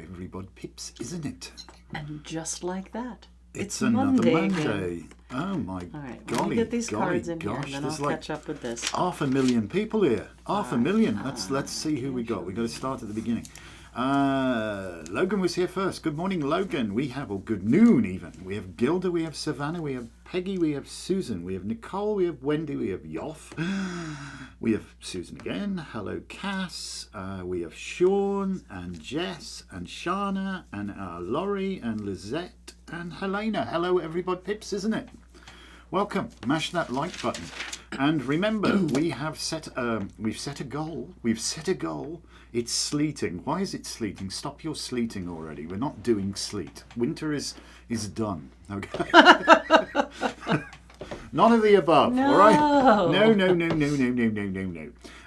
everybody pips, isn't it? And just like that, it's another Monday. Again. Oh my All right, golly, let me get these cards in gosh, here, and then there's I'll like catch up with this. 500,000 people here. 500,000. Let's see who we got. We got to start at the beginning. Logan was here first. Good morning, Logan. We have, or good noon even. We have Gilda, we have Savannah, we have Peggy, we have Susan, we have Nicole, we have Wendy, we have Yoff. We have Susan again. Hello, Cass. We have Sean and Jess and Shana and Laurie and Lizette and Helena. Hello, everybody pips, isn't it? Welcome. Mash that like button. And remember, we've set a goal. We've set a goal. It's sleeting. Why is it sleeting? Stop your sleeting already. We're not doing sleet. Winter is done. Okay. None of the above. No. All right.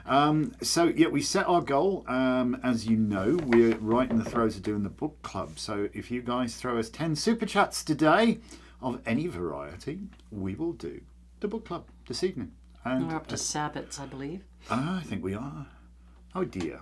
No. So yeah, we set our goal. As you know, we're right in the throes of doing the book club. So if you guys throw us 10 super chats today of any variety, we will do the book club this evening. And we're up to Sabbats, I believe. I think we are. Oh dear.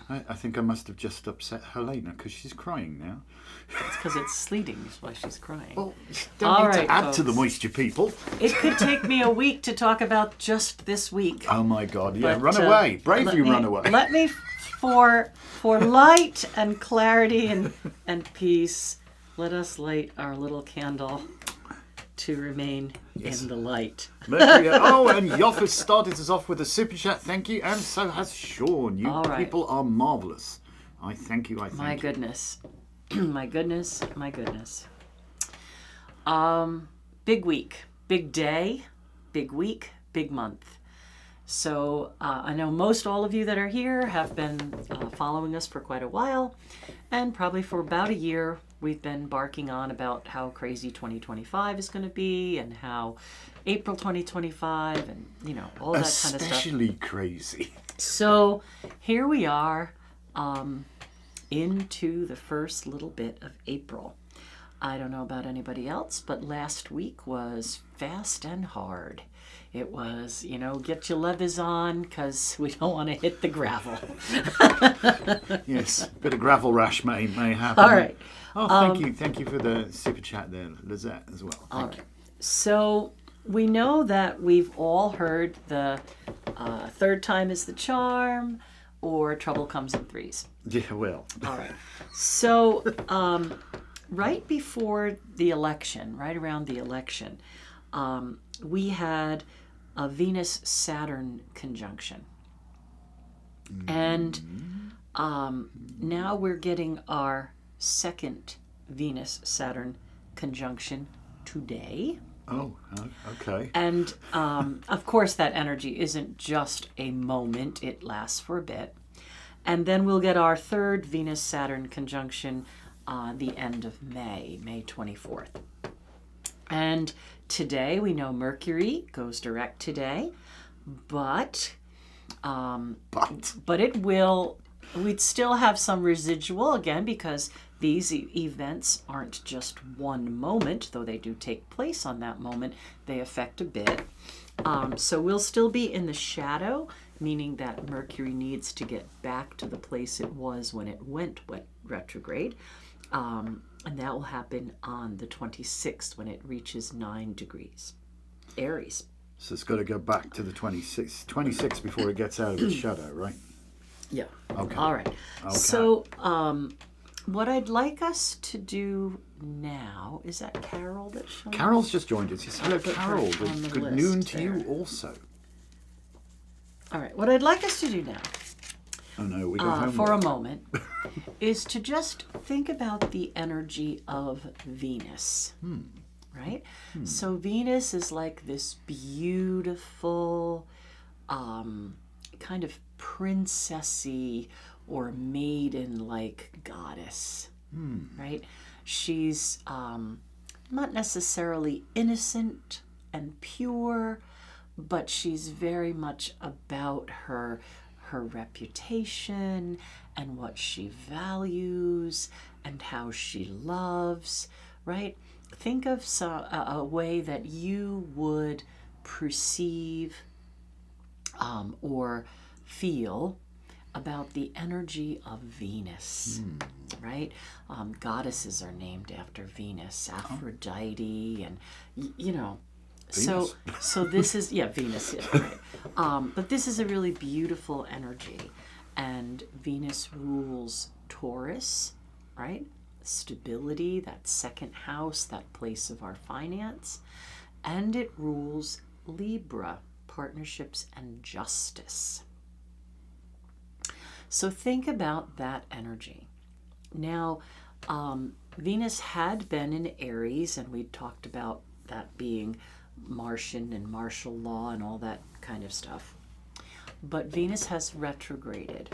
I think I must have just upset Helena because she's crying now. It's because it's sleeting, that's why she's crying. Well, don't need to add to the moisture, people. It could take me a week to talk about just this week. Oh my God, yeah, But, run away. Bravely run away. Let me, for light and clarity and peace, let us light our little candle to remain in the light. Mercury, and Yoff has started us off with a super chat. Thank you, and so has Sean. You people are marvellous. I thank you. My goodness. My goodness. Big week, big day, big week, big month. So I know most all of you that are here have been following us for quite a while, and probably for about a year we've been barking on about how crazy 2025 is going to be and how April 2025 and all that kind of stuff. Especially crazy. So here we are into the first little bit of April. I don't know about anybody else, but last week was fast and hard. It was, get your leathers on because we don't want to hit the gravel. Yes, a bit of gravel rash may happen. All right. Oh, thank you for the super chat there, Lizette, as well. Thank you. So we know that we've all heard the third time is the charm, or trouble comes in threes. Yeah, well. All right. So right before the election, right around the election, we had a Venus-Saturn conjunction. And now we're getting our second Venus-Saturn conjunction today. Oh, okay. And of course that energy isn't just a moment, it lasts for a bit. And then we'll get our third Venus-Saturn conjunction the end of May 24th. And today we know Mercury goes direct today, but we'd still have some residual again because these events aren't just one moment, though they do take place on that moment. They affect a bit. So we'll still be in the shadow, meaning that Mercury needs to get back to the place it was when it went retrograde. And that will happen on the 26th when it reaches 9 degrees. Aries. So it's got to go back to the 26th before it gets out of its shadow, right? Yeah. Okay. All right. Okay. So what I'd like us to do now, is that Carol that's showing? Carol's just joined us. Yes, hello, Carol. Good noon to you also. All right. What I'd like us to do now, oh no, we got for a moment, is to just think about the energy of Venus. Right? So Venus is like this beautiful, kind of princessy or maiden-like goddess. Right? She's not necessarily innocent and pure, but she's very much about her reputation and what she values and how she loves, right? Think of a way that you would perceive or feel about the energy of Venus, right? Goddesses are named after Venus, Aphrodite, and you know. Venus. So this is Venus, yeah, right. But this is a really beautiful energy, and Venus rules Taurus, right? Stability, that second house, that place of our finance, and it rules Libra, partnerships and justice. So think about that energy. Now, Venus had been in Aries, and we talked about that being Martian and martial law and all that kind of stuff. But Venus has retrograded.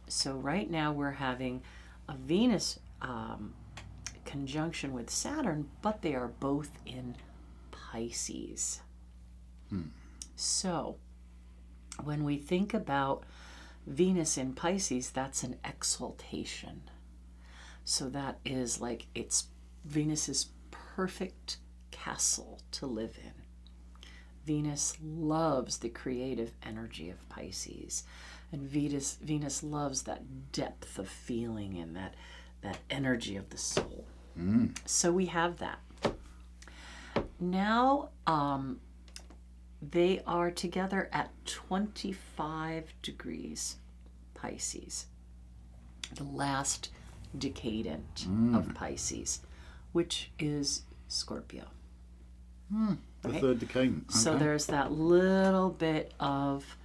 So right now we're having a Venus conjunction with Saturn, but they are both in Pisces. So when we think about Venus in Pisces, that's an exaltation. So that is like it's Venus's perfect castle to live in. Venus loves the creative energy of Pisces, and Venus loves that depth of feeling and that energy of the soul. So we have that. Now they are together at 25 degrees Pisces, the last decadent of Pisces, which is Scorpio. The Right? third decadent. Okay. So there's that little bit of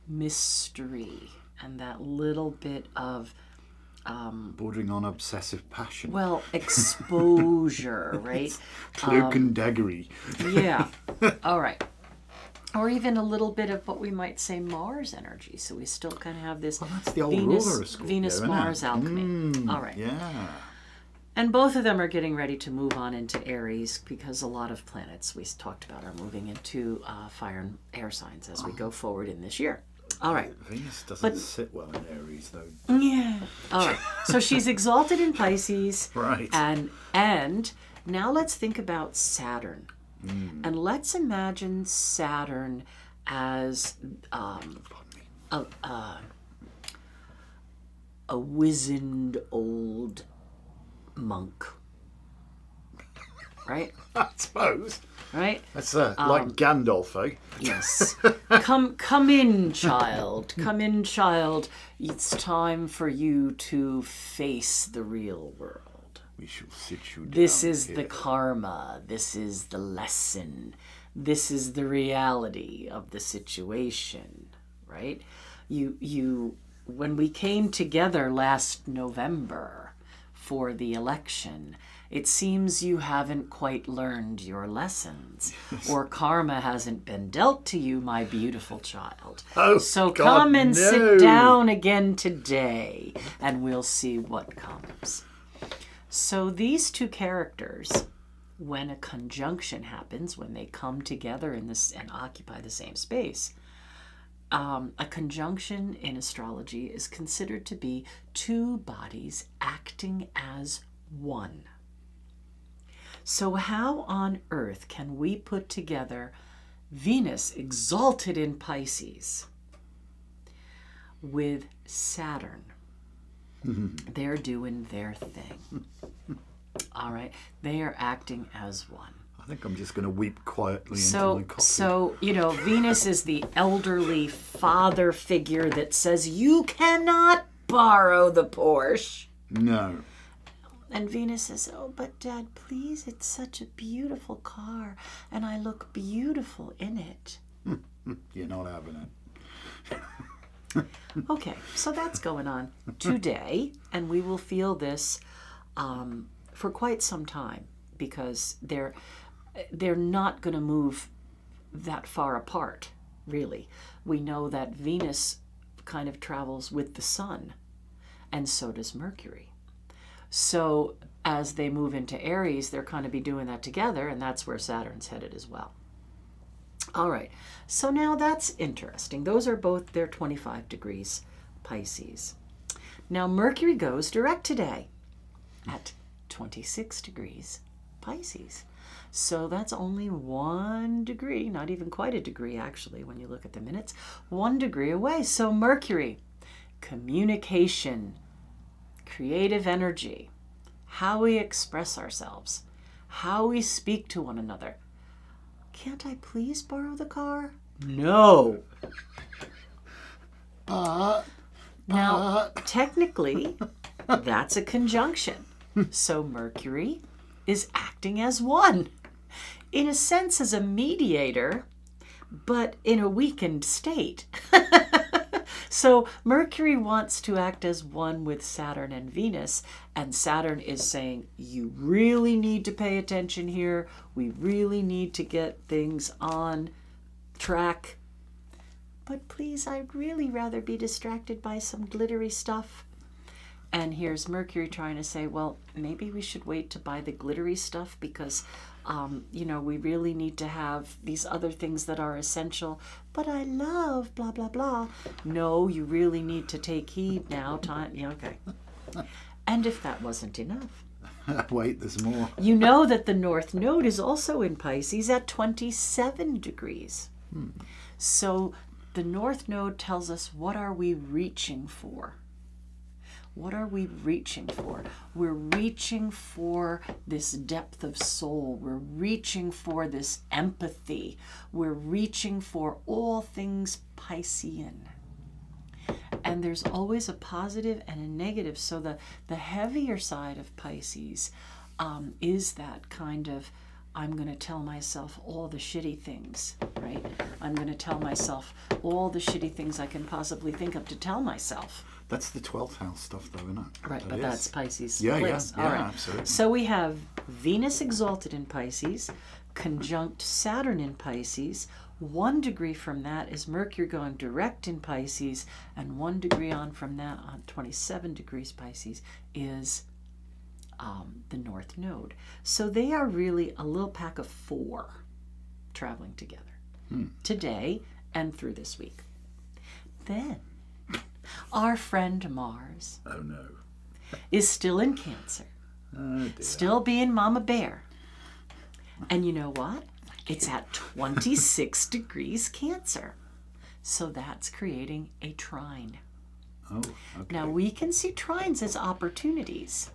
mystery and that little bit of bordering on obsessive passion. well, exposure, right? Cloak and daggery. Yeah. All right. Or even a little bit of what we might say Mars energy. So we still kind of have this Well, that's the old Venus, ruler of Scorpio, Venus isn't it? Mars alchemy. All right. Yeah. And both of them are getting ready to move on into Aries because a lot of planets we talked about are moving into fire and air signs as we go forward in this year. All right. Venus doesn't sit well in Aries, though. Yeah. All right. So she's exalted in Pisces. Right. And now let's think about Saturn. And let's imagine Saturn as a wizened old monk. Right? I suppose. Right? That's like Gandalf, eh? Yes. Come in, child. Come in, child. It's time for you to face the real world. We shall sit you down. This is here. the karma. This is the lesson. This is the reality of the situation, right? You when we came together last November for the election, it seems you haven't quite learned your lessons, or karma hasn't been dealt to you, my beautiful child. Oh, so God, come and no. sit down again today, and we'll see what comes. So these two characters, when a conjunction happens, when they come together in this and occupy the same space, a conjunction in astrology is considered to be two bodies acting as one. So how on earth can we put together Venus exalted in Pisces with Saturn? They're doing their thing. All right. They are acting as one. I think I'm just going to weep quietly into my coffee. So, Venus is the elderly father figure that says, you cannot borrow the Porsche. No. And Venus says, oh, but Dad, please, it's such a beautiful car, and I look beautiful in it. You're not having it. Okay, so that's going on today, and we will feel this for quite some time because they're not going to move that far apart, really. We know that Venus kind of travels with the sun, and so does Mercury. So as they move into Aries, they're going to be doing that together, and that's where Saturn's headed as well. All right, so now that's interesting. Those are both their 25 degrees Pisces. Now Mercury goes direct today at 26 degrees Pisces. So that's only 1 degree, not even quite a degree actually when you look at the minutes, 1 degree away. So Mercury, communication, creative energy, how we express ourselves, how we speak to one another. Can't I please borrow the car? No. Now, technically, that's a conjunction. So Mercury is acting as one, in a sense as a mediator, but in a weakened state. So Mercury wants to act as one with Saturn and Venus, and Saturn is saying, you really need to pay attention here. We really need to get things on track. But please, I'd really rather be distracted by some glittery stuff. And here's Mercury trying to say, well, maybe we should wait to buy the glittery stuff because, we really need to have these other things that are essential. But I love blah, blah, blah. No, you really need to take heed now. Time. Yeah, okay. And if that wasn't enough. Wait, there's more. You know that the North Node is also in Pisces at 27 degrees. So the North Node tells us, what are we reaching for? What are we reaching for? We're reaching for this depth of soul. We're reaching for this empathy. We're reaching for all things Piscean. And there's always a positive and a negative. So the heavier side of Pisces is that kind of, I'm going to tell myself all the shitty things, right? I'm going to tell myself all the shitty things I can possibly think of to tell myself. That's the 12th house stuff, though, isn't it? Right, but that's Pisces. Yeah, place. yeah, All right. absolutely. So we have Venus exalted in Pisces, conjunct Saturn in Pisces. 1 degree from that is Mercury going direct in Pisces, and 1 degree on from that, on 27 degrees Pisces, is the North Node. So they are really a little pack of 4 traveling together today and through this week. Then our friend Mars is still in Cancer, still being Mama Bear. And you know what? It's at 26 degrees Cancer. So that's creating a trine. Oh, okay. Now we can see trines as opportunities.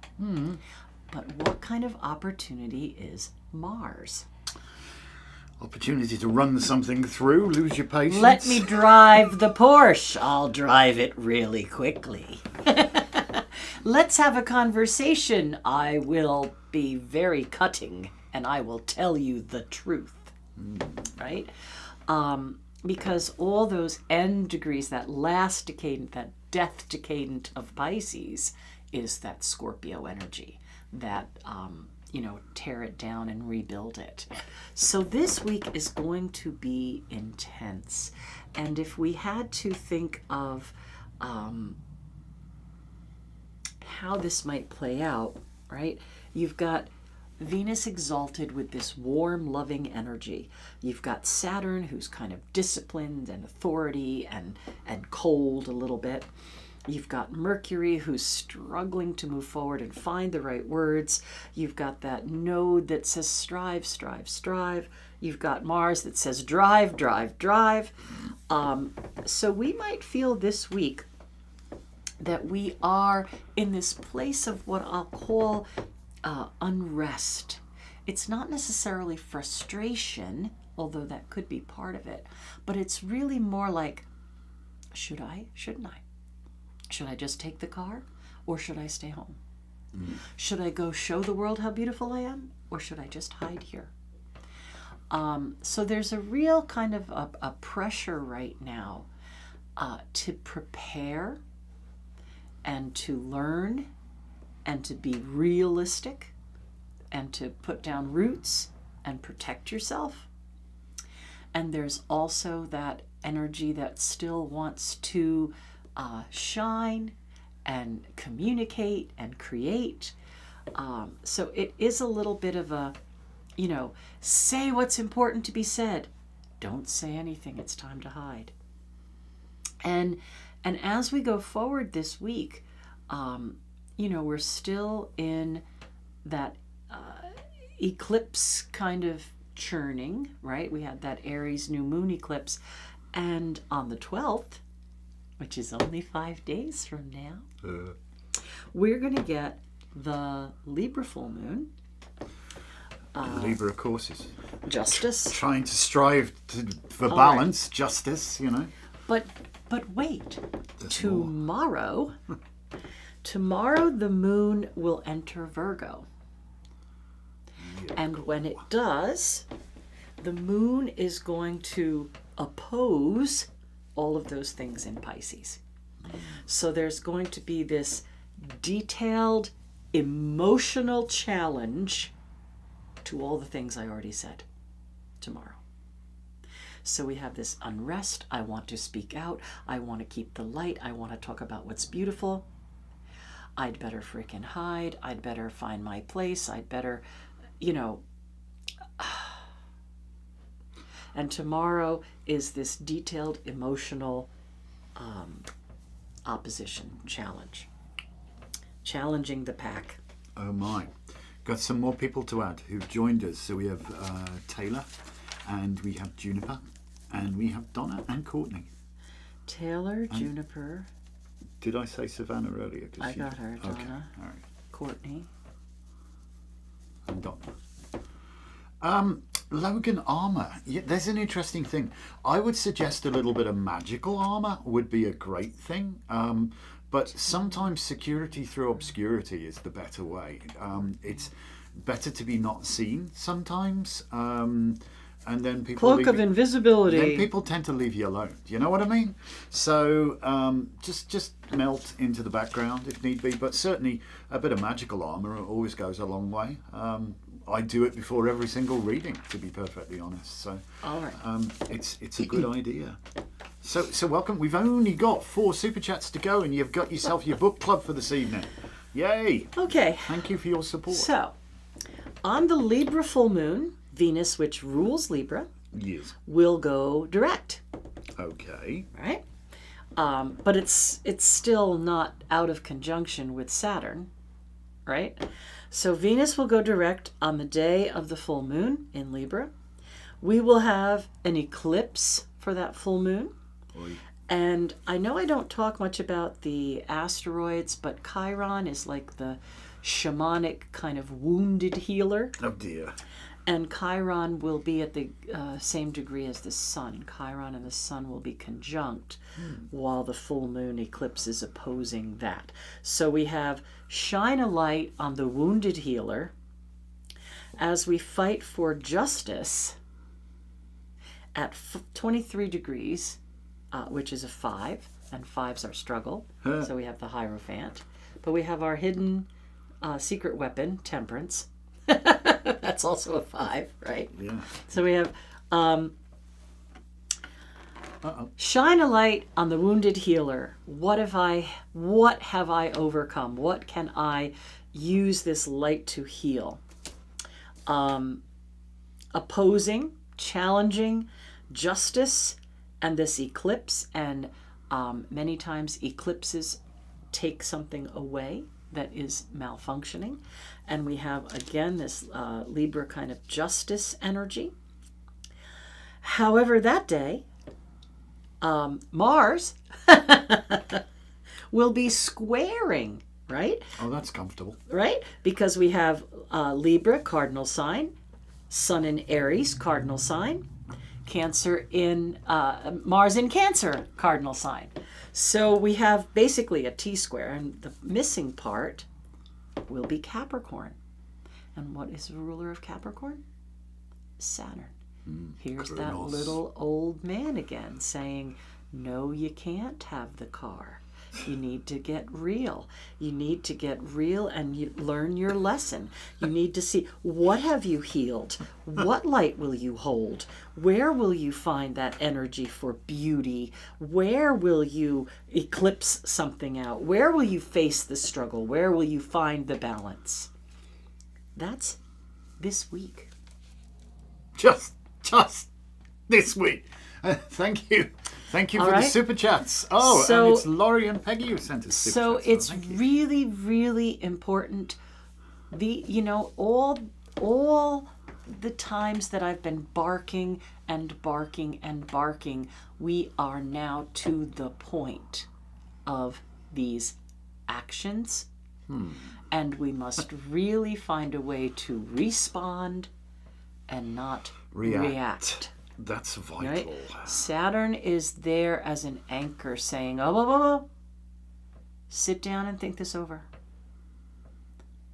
But what kind of opportunity is Mars? Opportunity to run something through, lose your patience. Let me drive the Porsche. I'll drive it really quickly. Let's have a conversation. I will be very cutting and I will tell you the truth. Right? Because all those end degrees, that last decadent, that death decadent of Pisces is that Scorpio energy. That, tear it down and rebuild it. So this week is going to be intense. And if we had to think of how this might play out, right? You've got Venus exalted with this warm, loving energy. You've got Saturn, who's kind of disciplined and authority and cold a little bit. You've got Mercury, who's struggling to move forward and find the right words. You've got that node that says strive, strive, strive. You've got Mars that says drive, drive, drive. So we might feel this week that we are in this place of what I'll call unrest. It's not necessarily frustration, although that could be part of it, but it's really more like, should I? Shouldn't I? Should I just take the car, or should I stay home? Should I go show the world how beautiful I am, or should I just hide here? So there's a real kind of a pressure right now to prepare and to learn and to be realistic and to put down roots and protect yourself. And there's also that energy that still wants to shine and communicate and create. So it is a little bit of a, say what's important to be said. Don't say anything. It's time to hide. And as we go forward this week, we're still in that eclipse kind of churning, right? We had that Aries new moon eclipse. And on the 12th, which is only 5 days from now, Uh, we're going to get the Libra full moon. Libra, of course, is Justice. trying to strive for All balance, justice, you know. But wait. There's more. Tomorrow the moon will enter Virgo. And when it does, the moon is going to oppose all of those things in Pisces. So there's going to be this detailed emotional challenge to all the things I already said tomorrow. So we have this unrest. I want to speak out. I want to keep the light. I want to talk about what's beautiful. I'd better freaking hide. I'd better find my place. I'd better, you know. And tomorrow is this detailed emotional opposition challenge. Challenging the pack. Oh my. Got some more people to add who've joined us. So we have Taylor, and we have Juniper, and we have Donna and Courtney. Taylor, Juniper. Did I say Savannah earlier? I got her, Donna. Okay, all right. Courtney. And Donna. Logan armor. Yeah, there's an interesting thing. I would suggest a little bit of magical armor would be a great thing. But sometimes security through obscurity is the better way. It's better to be not seen sometimes. And then people Cloak of invisibility. Then people tend to leave you alone. Do you know what I mean? So just melt into the background if need be. But certainly a bit of magical armor always goes a long way. I do it before every single reading, to be perfectly honest. So All right. it's a good idea. So welcome. We've only got 4 super chats to go, and you've got yourself your book club for this evening. Yay! Okay. Thank you for your support. So, on the Libra full moon, Venus, which rules Libra, Yes. will go direct, Okay. right? But it's still not out of conjunction with Saturn, right? So Venus will go direct on the day of the full moon in Libra. We will have an eclipse for that full moon. Oi. And I know I don't talk much about the asteroids, but Chiron is like the shamanic kind of wounded healer. Oh dear. And Chiron will be at the same degree as the sun. Chiron and the sun will be conjunct while the full moon eclipse is opposing that. So we have shine a light on the wounded healer as we fight for justice at 23 degrees, which is a 5, and 5's our struggle. So we have the Hierophant. But we have our hidden secret weapon, Temperance. That's also a 5, right? Yeah. So we have shine a light on the wounded healer. What have I overcome? What can I use this light to heal? Opposing, challenging, justice, and this eclipse. And many times eclipses take something away that is malfunctioning. And we have, again, this Libra kind of justice energy. However, that day, Mars will be squaring, right? Oh, that's comfortable. Right? Because we have Libra, cardinal sign, Sun in Aries, cardinal sign, Cancer in, Mars in Cancer, cardinal sign. So we have basically a T-square, and the missing part will be Capricorn. And what is the ruler of Capricorn? Saturn. Here's that Kronos. little old man again saying, no, you can't have the car. You need to get real. You need to get real and learn your lesson. You need to see, what have you healed? What light will you hold? Where will you find that energy for beauty? Where will you eclipse something out? Where will you face the struggle? Where will you find the balance? That's this week. Just this week. Thank you. Thank you All for the right. super chats. Oh, So- and it's Laurie and Peggy who sent us super So chats. it's thank you. really, really important. All the times that I've been barking and barking and barking, we are now to the point of these actions. And we must really find a way to respond and not react. That's vital. Right? Saturn is there as an anchor saying, oh, sit down and think this over.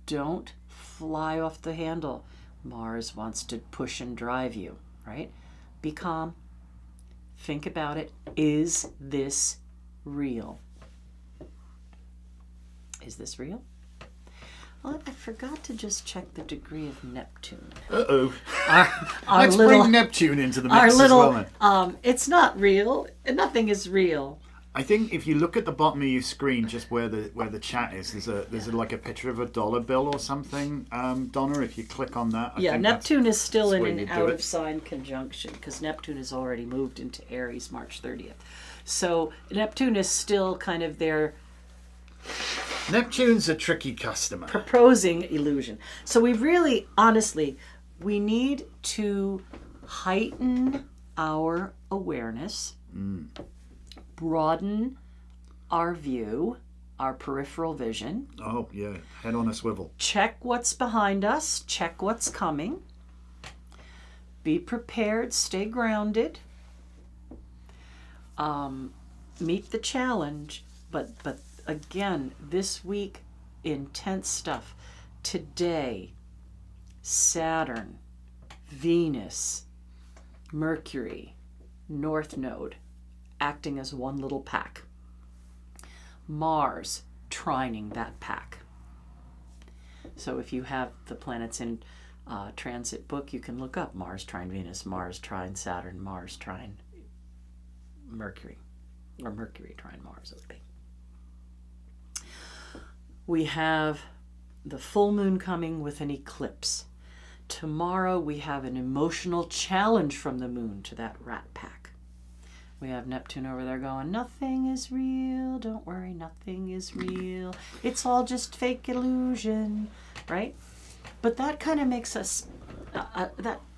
Don't fly off the handle. Mars wants to push and drive you, right? Be calm. Think about it. Is this real? Is this real? Well, I forgot to just check the degree of Neptune. Uh-oh. Our Let's little, bring Neptune into the mix our little, as well. Then. It's not real. Nothing is real. I think if you look at the bottom of your screen, just where the chat is, there's like a picture of a dollar bill or something, Donna. If you click on that, I think Neptune is still in where an you do out it. of sign conjunction because Neptune has already moved into Aries March 30th. So Neptune is still kind of there Neptune's a tricky customer. proposing illusion. So we really, honestly, we need to heighten our awareness, broaden our view, our peripheral vision, Oh yeah, head on a swivel. check what's behind us, check what's coming, be prepared, stay grounded, meet the challenge, but again, this week, intense stuff. Today, Saturn, Venus, Mercury, North Node, acting as one little pack. Mars, trining that pack. So if you have the planets in transit book, you can look up Mars trine Venus, Mars trine Saturn, Mars trine Mercury, or Mercury trine Mars, it would be. We have the full moon coming with an eclipse. Tomorrow we have an emotional challenge from the moon to that rat pack. We have Neptune over there going, nothing is real, don't worry, nothing is real. It's all just fake illusion, right? But that kind of makes us,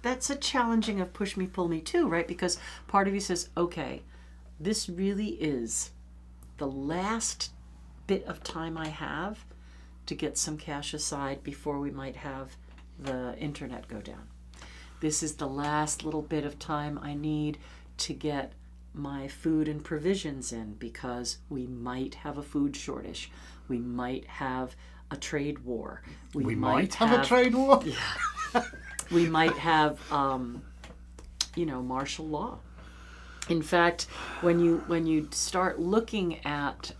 that's a challenging of push me, pull me too, right? Because part of you says, okay, this really is the last bit of time I have to get some cash aside before we might have the internet go down. This is the last little bit of time I need to get my food and provisions in because we might have a food shortage. We might have a trade war. We might have a trade war. We might have, martial law. In fact, when you start looking at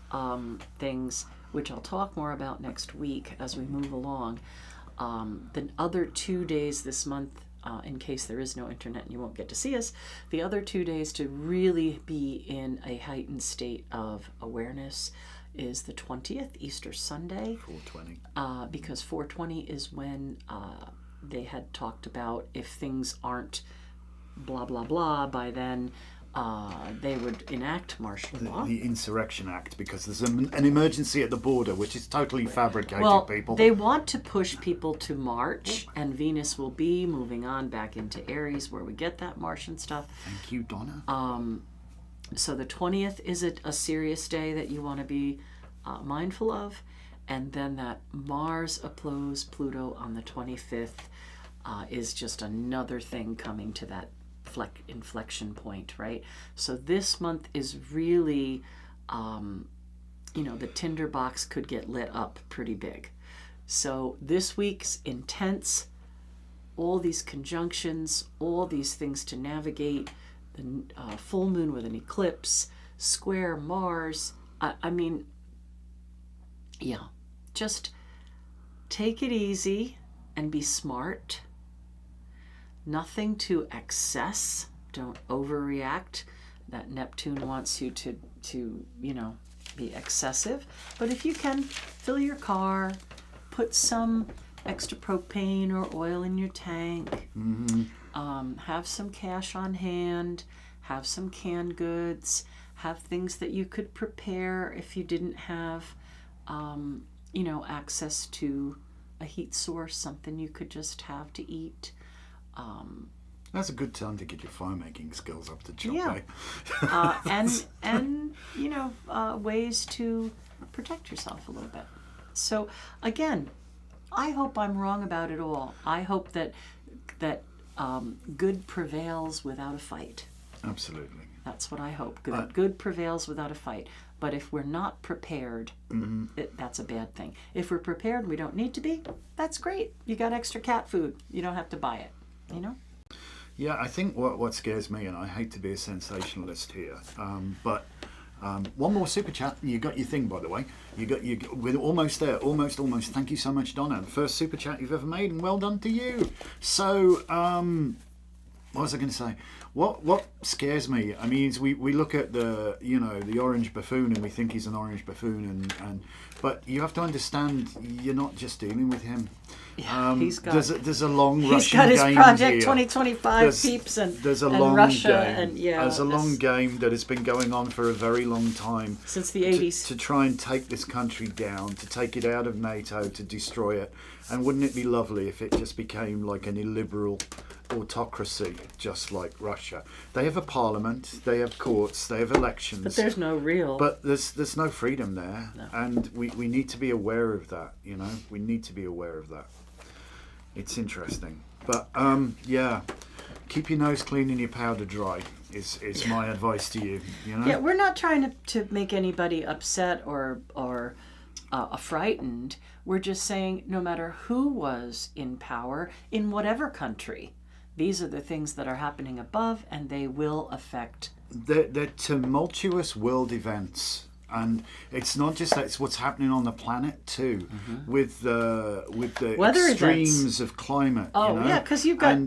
things, which I'll talk more about next week as we move along, the other 2 days this month, in case there is no internet and you won't get to see us, the other 2 days to really be in a heightened state of awareness is the 20th, Easter Sunday. 420. Because 420 is when they had talked about if things aren't blah, blah, blah, by then they would enact martial law. The Insurrection Act, because there's an emergency at the border, which is totally fabricated, Well, people. they want to push people to March, and Venus will be moving on back into Aries, where we get that Martian stuff. Thank you, Donna. So the 20th is a serious day that you want to be mindful of. And then that Mars oppose Pluto on the 25th is just another thing coming to that inflection point, right? So this month is really, the tinderbox could get lit up pretty big. So this week's intense, all these conjunctions, all these things to navigate, the full moon with an eclipse, square Mars. Just take it easy and be smart. Nothing to excess. Don't overreact. That Neptune wants you to be excessive. But if you can, fill your car, put some extra propane or oil in your tank, have some cash on hand, have some canned goods, have things that you could prepare if you didn't have, access to a heat source, something you could just have to eat. That's a good time to get your fire making skills up to job. Yeah. And ways to protect yourself a little bit. So again, I hope I'm wrong about it all. I hope that good prevails without a fight. Absolutely. That's what I hope. Good prevails without a fight. But if we're not prepared, that's a bad thing. If we're prepared and we don't need to be, that's great. You got extra cat food. You don't have to buy it, Yeah, I think what scares me, and I hate to be a sensationalist here, but one more super chat, and you got your thing, by the way. We're almost there, almost. Thank you so much, Donna. The first super chat you've ever made, and well done to you. So, what was I going to say? What scares me? I mean, is we look at the orange buffoon, and we think he's an orange buffoon, but you have to understand, you're not just dealing with him. Yeah, there's a long Russian game. He's got his game Project here. 2025 peeps and there's a and long Russia game. and There's a long game that has been going on for a very long time. Since the 80s. To try and take this country down, to take it out of NATO, to destroy it. And wouldn't it be lovely if it just became like an illiberal autocracy, just like Russia? They have a parliament, they have courts, they have elections. But there's no real. But there's no freedom there. No. And we need to be aware of that, We need to be aware of that. It's interesting. But, keep your nose clean and your powder dry is my advice to you, Yeah, we're not trying to make anybody upset or frightened. We're just saying no matter who was in power, in whatever country, these are the things that are happening above, and they will affect. They're tumultuous world events. And it's not just that; it's what's happening on the planet too, with the weather extremes events of climate. Oh yeah, because you've got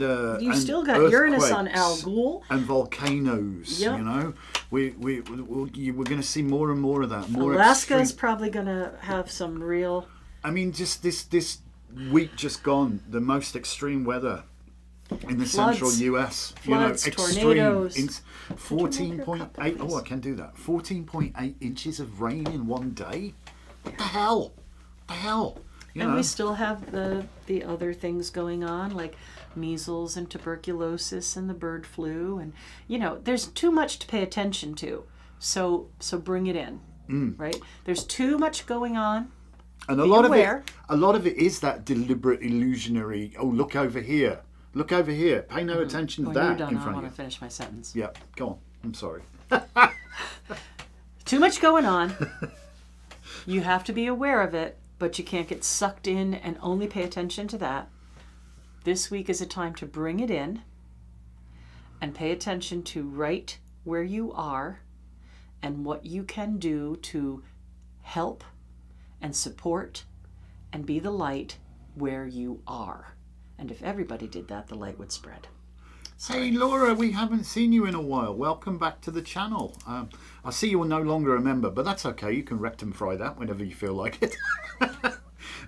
you still got Uranus on Al Ghul and volcanoes. Yep. We're going to see more and more of that. Alaska's probably going to have some real. I mean, just this week just gone, the most extreme weather in the central US, floods, extreme, tornadoes. 14.8. Oh, I can do that. 14.8 inches of rain in one day. What the hell? And we still have the other things going on, like measles and tuberculosis and the bird flu, and there's too much to pay attention to. So bring it in, right? There's too much going on. And a lot of it is that deliberate illusionary. Oh, look over here. Look over here. Pay no attention to that you're done, in front I of you. want to finish my sentence. Yeah, go on. I'm sorry. Too much going on. You have to be aware of it, but you can't get sucked in and only pay attention to that. This week is a time to bring it in and pay attention to right where you are and what you can do to help and support and be the light where you are. And if everybody did that, the light would spread. Hey Laura, we haven't seen you in a while. Welcome back to the channel. I see you're no longer a member, but that's okay. You can rectum fry that whenever you feel like it.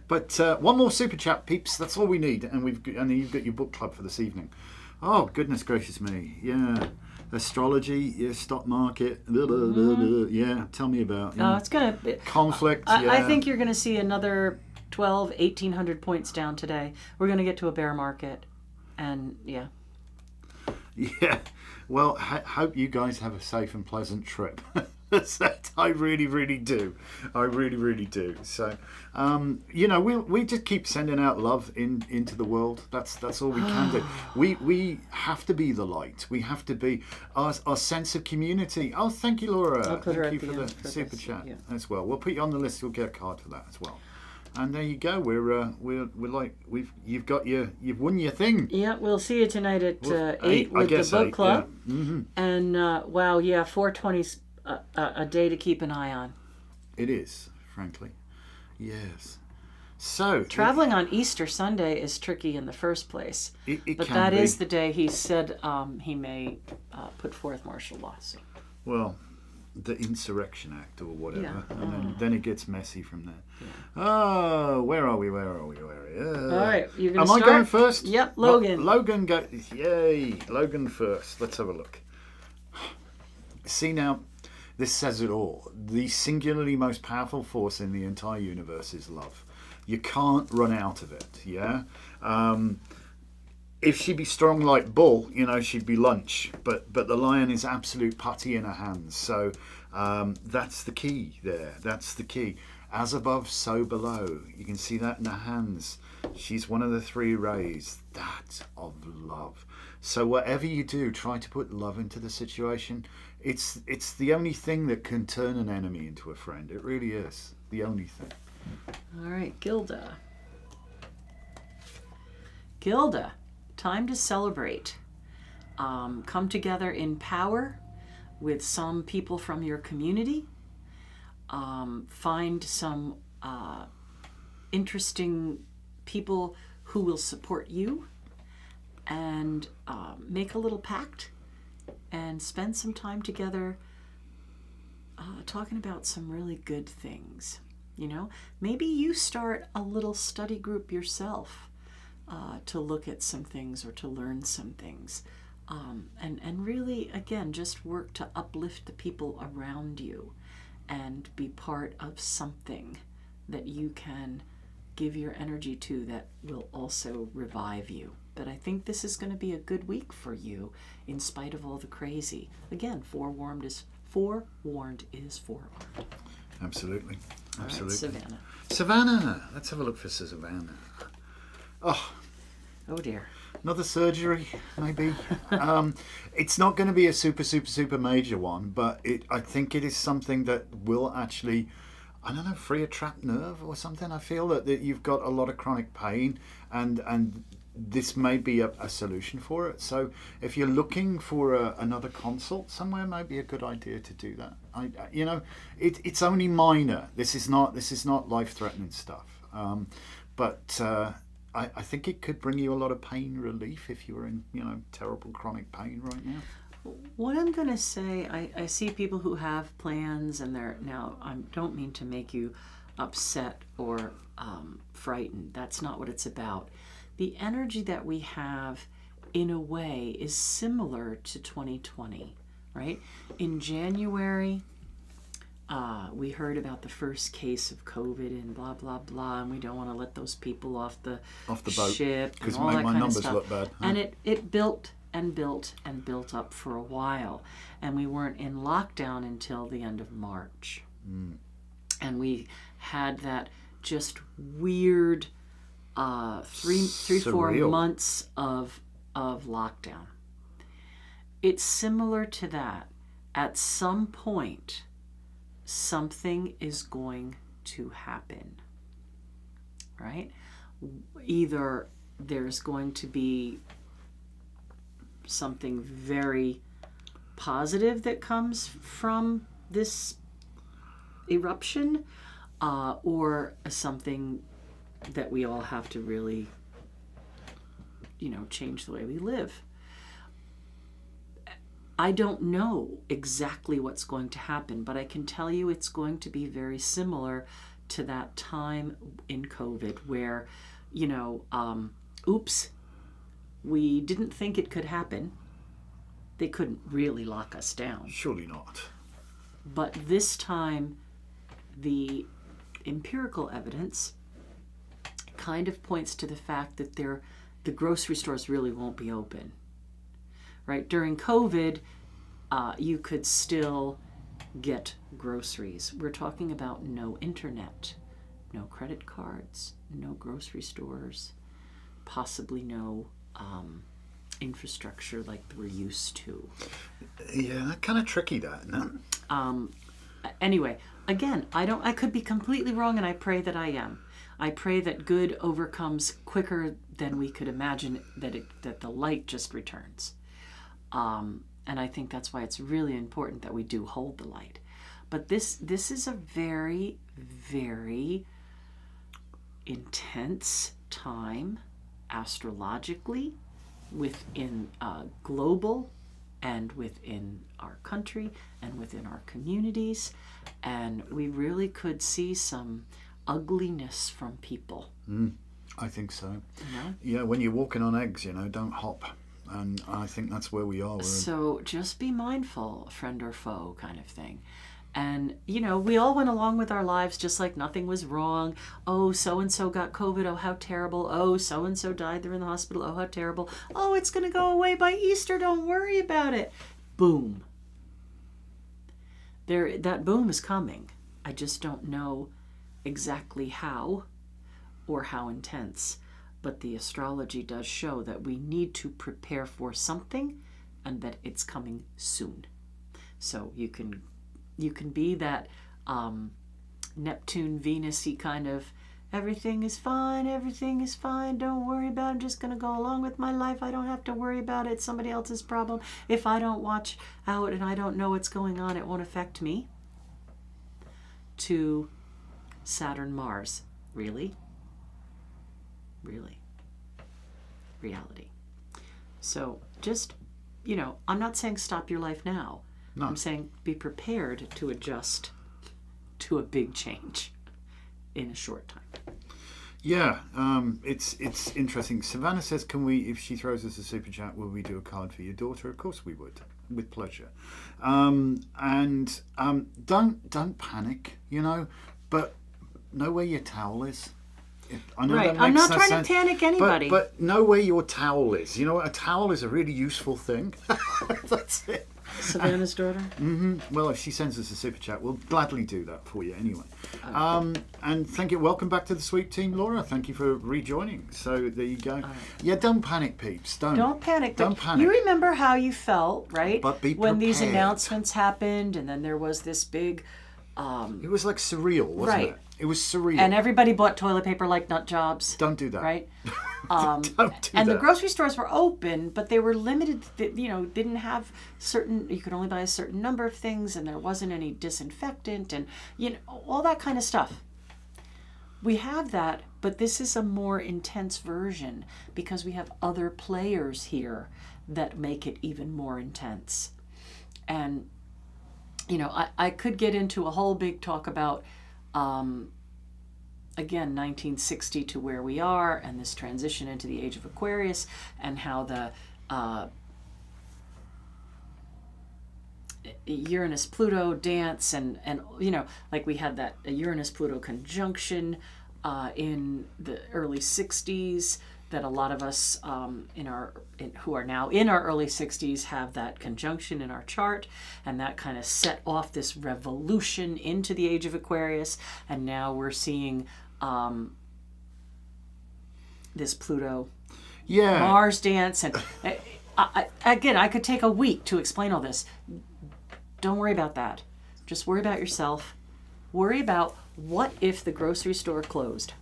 But one more super chat, peeps. That's all we need, and you've got your book club for this evening. Oh goodness gracious me! Yeah, astrology, yeah, stock market. Yeah, tell me about. Oh, it's gonna be conflict. I think you're gonna see another 1,800 points down today. We're gonna get to a bear market, and yeah. Yeah, well, hope you guys have a safe and pleasant trip. I really, really do. I really, really do. So, we just keep sending out love into the world. That's all we can do. We have to be the light. We have to be our sense of community. Oh, thank you, Laura. I'll put her thank at you the for end the super chat as well. Yeah. We'll put you on the list. You'll get a card for that as well. And there you go. We're like you've won your thing. Yeah, we'll see you tonight at 8 with the book club. Yeah. Mm-hmm. And 420's a day to keep an eye on. It is, frankly. Yes. So traveling on Easter Sunday is tricky in the first place. But that is the day he said he may put forth martial law. So. Well, the Insurrection Act or whatever, and then it gets messy from there. Yeah. Oh, where are we? All right, you're gonna start? Am I going first? Yep, Logan. Logan go. Yay, Logan first. Let's have a look. See now, this says it all. The singularly most powerful force in the entire universe is love. You can't run out of it. Yeah. if she'd be strong like bull, she'd be lunch. But the lion is absolute putty in her hands. So that's the key there. That's the key. As above, so below. You can see that in her hands. She's one of the three rays. That of love. So whatever you do, try to put love into the situation. It's the only thing that can turn an enemy into a friend. It really is. The only thing. All right, Gilda. Gilda, time to celebrate. Come together in power with some people from your community. Find some interesting people who will support you, and make a little pact and spend some time together talking about some really good things. Maybe you start a little study group yourself to look at some things or to learn some things. And really, again, just work to uplift the people around you and be part of something that you can give your energy to that will also revive you. But I think this is going to be a good week for you in spite of all the crazy. Again, forewarned is forewarned. Absolutely. All right, Savannah. Savannah. Let's have a look for Savannah. Oh dear. Another surgery, maybe. It's not going to be a super major one, but I think it is something that will actually, free a trapped nerve or something. I feel that you've got a lot of chronic pain, and this may be a solution for it. So if you're looking for another consult somewhere, maybe a good idea to do that. It's only minor. This is not life-threatening stuff. But I think it could bring you a lot of pain relief if you were in, terrible chronic pain right now. What I'm going to say, I see people who have plans, and I don't mean to make you upset or frightened. That's not what it's about. The energy that we have, in a way, is similar to 2020, right? In January, we heard about the first case of COVID and blah, blah, blah, and we don't want to let those people off the boat ship because and all that my kind numbers of stuff. look bad. Huh? And it built and built and built up for a while, and we weren't in lockdown until the end of March. And we had that just weird 3-4 months of lockdown. It's similar to that. At some point, something is going to happen, right? Either there's going to be something very positive that comes from this eruption, or something that we all have to really, change the way we live. I don't know exactly what's going to happen, but I can tell you it's going to be very similar to that time in COVID where, oops, we didn't think it could happen. They couldn't really lock us down. Surely not. But this time, the empirical evidence kind of points to the fact that the grocery stores really won't be open. Right? During COVID, you could still get groceries. We're talking about no internet, no credit cards, no grocery stores, possibly no infrastructure like we're used to. Yeah, that's kind of tricky, that, isn't it? Anyway, again, I could be completely wrong, and I pray that I am. I pray that good overcomes quicker than we could imagine, that the light just returns. And I think that's why it's really important that we do hold the light. But this is a very, very intense time astrologically, within global, and within our country, and within our communities. And we really could see some ugliness from people. I think so. Yeah, when you're walking on eggs, don't hop. And I think that's where we are. So just be mindful, friend or foe kind of thing. And, we all went along with our lives just like nothing was wrong. Oh, so-and-so got COVID. Oh, how terrible. Oh, so-and-so died. They're in the hospital. Oh, how terrible. Oh, it's going to go away by Easter. Don't worry about it. Boom. That boom is coming. I just don't know exactly how or how intense. But the astrology does show that we need to prepare for something and that it's coming soon. So you can be that Neptune, Venus-y kind of, everything is fine, don't worry about it, I'm just going to go along with my life, I don't have to worry about it, it's somebody else's problem. If I don't watch out and I don't know what's going on, it won't affect me. To Saturn, Mars. Really? Reality. So just, I'm not saying stop your life now. No. I'm saying be prepared to adjust to a big change in a short time. Yeah, it's interesting. Savannah says, "Can we, if she throws us a super chat, will we do a card for your daughter?" Of course we would, with pleasure. Don't panic, but know where your towel is. I know right. I'm not trying to panic anybody. But know where your towel is. A towel is a really useful thing. That's it. Savannah's daughter? Mm-hmm. Well, if she sends us a super chat, we'll gladly do that for you anyway. And thank you. Welcome back to the sweep team, Laura. Thank you for rejoining. So there you go. Right. Yeah, don't panic, peeps. Don't panic. Don't panic. You remember how you felt, right? But be when prepared. These announcements happened, and then there was this big... it was like surreal, wasn't it? It was surreal. And everybody bought toilet paper like nut jobs. Don't do that. Right? Don't do and that. The grocery stores were open, but they were limited, didn't have you could only buy a certain number of things, and there wasn't any disinfectant and, all that kind of stuff. We have that, but this is a more intense version because we have other players here that make it even more intense. And, I could get into a whole big talk about, again, 1960 to where we are and this transition into the age of Aquarius and how the Uranus-Pluto dance and like we had that Uranus-Pluto conjunction in the early 60s that a lot of us who are now in our early 60s have that conjunction in our chart, and that kind of set off this revolution into the age of Aquarius, and now we're seeing this Pluto Mars dance, and I could take a week to explain all this. Don't worry about that. Just worry about yourself. Worry about what if the grocery store closed.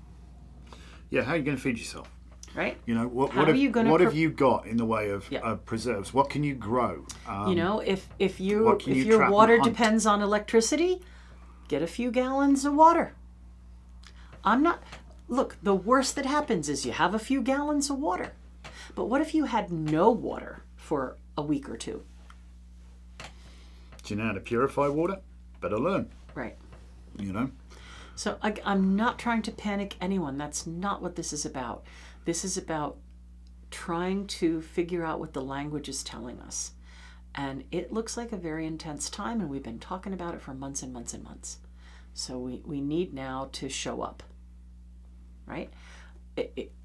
Yeah, how are you going to feed yourself? Right? What have you got in the way of preserves? What can you grow? If your water depends on electricity, get a few gallons of water. Look, the worst that happens is you have a few gallons of water. But what if you had no water for a week or two? Do you know how to purify water? Better learn. Right. So I'm not trying to panic anyone. That's not what this is about. This is about trying to figure out what the language is telling us. And it looks like a very intense time, and we've been talking about it for months and months and months. So we need now to show up, right?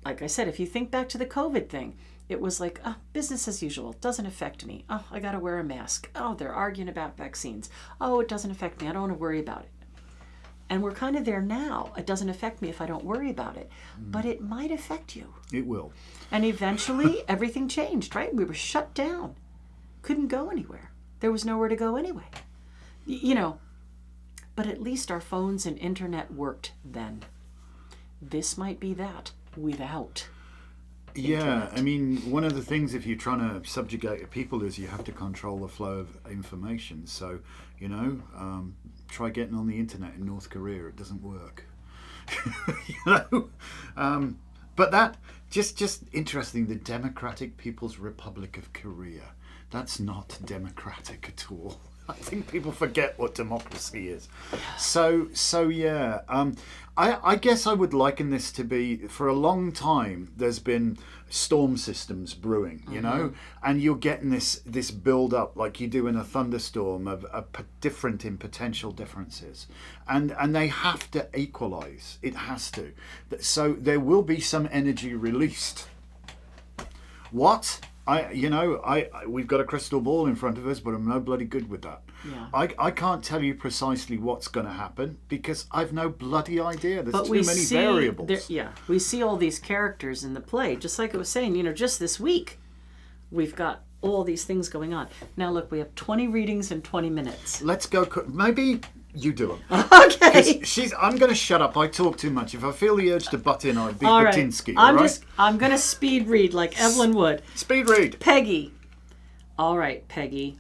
Like I said, if you think back to the COVID thing, it was like, business as usual. It doesn't affect me. Oh, I got to wear a mask. Oh, they're arguing about vaccines. Oh, it doesn't affect me. I don't want to worry about it. And we're kind of there now. It doesn't affect me if I don't worry about it. But it might affect you. It will. And eventually, everything changed, right? We were shut down. Couldn't go anywhere. There was nowhere to go anyway. But at least our phones and internet worked then. This might be that without internet. I mean, one of the things if you're trying to subjugate people is you have to control the flow of information. So, try getting on the internet in North Korea. It doesn't work. But that just interesting. The Democratic People's Republic of Korea. That's not democratic at all. I think people forget what democracy is. So yeah. I guess I would liken this to be, for a long time, there's been storm systems brewing, you know, and you're getting this build up like you do in a thunderstorm of different in potential differences, and they have to equalize. It has to. So there will be some energy released. What? We've got a crystal ball in front of us, but I'm no bloody good with that. Yeah. I can't tell you precisely what's going to happen because I've no bloody idea. There's But too many variables. We see all these characters in the play, just like I was saying, just this week, we've got all these things going on. Now look, we have 20 readings in 20 minutes. Let's go. Maybe you do them. Okay. I'm going to shut up. I talk too much. If I feel the urge to butt in, I'd be All right. Batinsky. All right? I'm going to speed read like Evelyn would. Speed read. Peggy. All right, Peggy.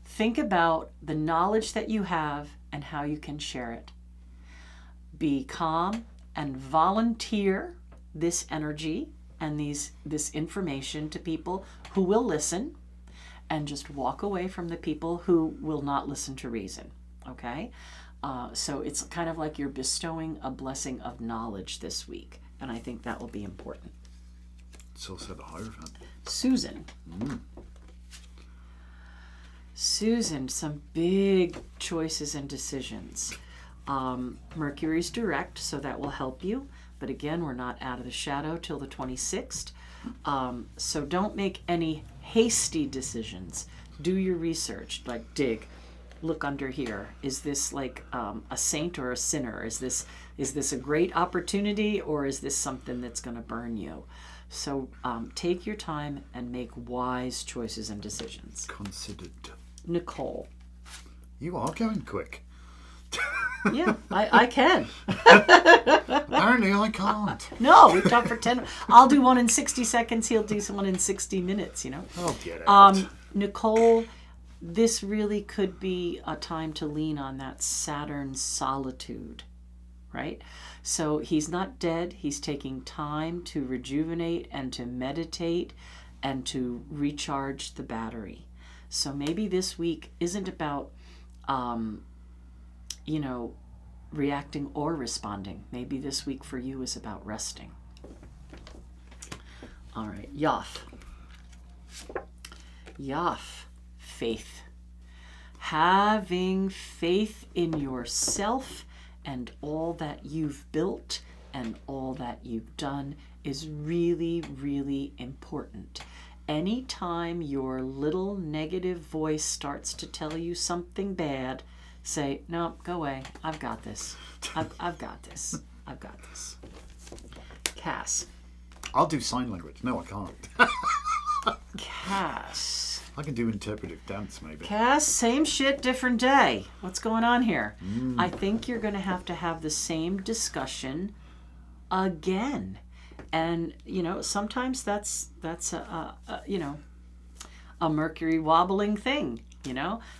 Think about the knowledge that you have and how you can share it. Be calm and volunteer this energy and this information to people who will listen, and just walk away from the people who will not listen to reason. Okay? So it's kind of like you're bestowing a blessing of knowledge this week, and I think that will be important. It's also the Hierophant. Susan. Susan, some big choices and decisions. Mercury's direct, so that will help you. But again, we're not out of the shadow till the 26th. So don't make any hasty decisions. Do your research, like dig, look under here. Is this like a saint or a sinner? Is this a great opportunity, or is this something that's going to burn you? So take your time and make wise choices and decisions. Considered. Nicole. You are going quick. Yeah, I can. Apparently I can't. No, we've talked for 10. I'll do one in 60 seconds. He'll do one in 60 minutes, Oh, get out. Nicole, this really could be a time to lean on that Saturn solitude, right? So he's not dead. He's taking time to rejuvenate and to meditate and to recharge the battery. So maybe this week isn't about, reacting or responding. Maybe this week for you is about resting. All right, Yoth. Yoth, faith. Having faith in yourself and all that you've built and all that you've done is really, really important. Anytime your little negative voice starts to tell you something bad, say, no, go away. I've got this. I've got this. I've got this. Cass. I'll do sign language. No, I can't. Cass. I can do interpretive dance, maybe. Cass, same shit, different day. What's going on here? I think you're going to have the same discussion again. And, sometimes that's a Mercury wobbling thing.